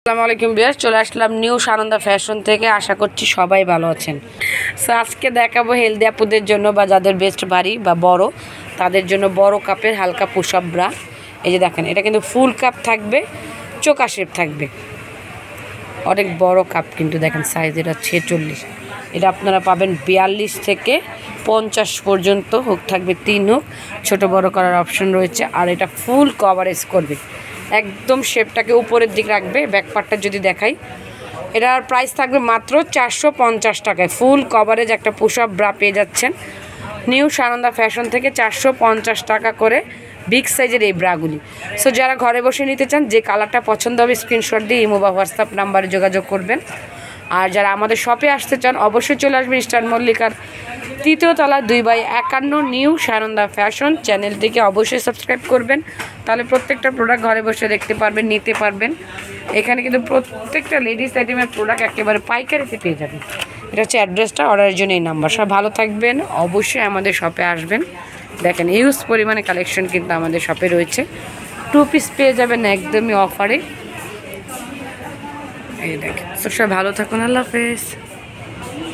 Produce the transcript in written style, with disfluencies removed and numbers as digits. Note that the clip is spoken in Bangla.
আসসালামু আলাইকুম বিয়ার, চলে আসলাম নিউ সানন্দা ফ্যাশন থেকে। আশা করছি সবাই ভালো আছেন। সো আজকে দেখাবো হেলদি আপুদের জন্য বা যাদের বেস্ট ভারী বা বড় তাদের জন্য বড় কাপের হালকা পুশ আপ ব্রা। এই যে দেখেন, এটা কিন্তু ফুল কাপ থাকবে, চোকা শেপ থাকবে, অনেক বড় কাপ কিন্তু দেখেন সাইজ এটা 46। এটা আপনারা পাবেন 42 থেকে 50 পর্যন্ত, হুক থাকবে 3 হুক, ছোট বড় করার অপশন রয়েছে। আর এটা ফুল কভারেজ করবে, একদম শেপটাকে উপরের দিক রাখবে। ব্যাকপার্টটা যদি দেখাই, এটার প্রাইস থাকবে মাত্র 450 টাকায়। ফুল কভারেজ একটা পুশ আপ ব্রা পেয়ে যাচ্ছেন নিউ সানন্দা ফ্যাশন থেকে 450 টাকা করে বিগ সাইজের এই ব্রাগুলি। সো যারা ঘরে বসে নিতে চান, যে কালারটা পছন্দ হবে স্ক্রিনশট দিয়ে ইমো বা হোয়াটসঅ্যাপ নাম্বারে যোগাযোগ করবেন। আর যারা আমাদের শপে আসতে চান অবশ্যই চলে আসবেন স্টার মল্লিকার 3য় তলা 2/51 নিউ সানন্দা ফ্যাশন। চ্যানেলটিকে অবশ্যই সাবস্ক্রাইব করবেন, তাহলে প্রত্যেকটা প্রোডাক্ট ঘরে বসে দেখতে পারবেন, নিতে পারবেন। এখানে কিন্তু প্রত্যেকটা লেডিস আইটেমের প্রোডাক্ট একেবারে পাইকারিতে পেয়ে যাবেন। এটা হচ্ছে অ্যাড্রেসটা, অর্ডারের জন্য এই নাম্বার। সব ভালো থাকবেন, অবশ্যই আমাদের শপে আসবেন। দেখেন হিউজ পরিমাণে কালেকশন কিন্তু আমাদের শপে রয়েছে। 2 পিস পেয়ে যাবেন একদমই অফারে। এই দেখেন। সব ভালো থাকুন, আল্লাহ হাফেজ।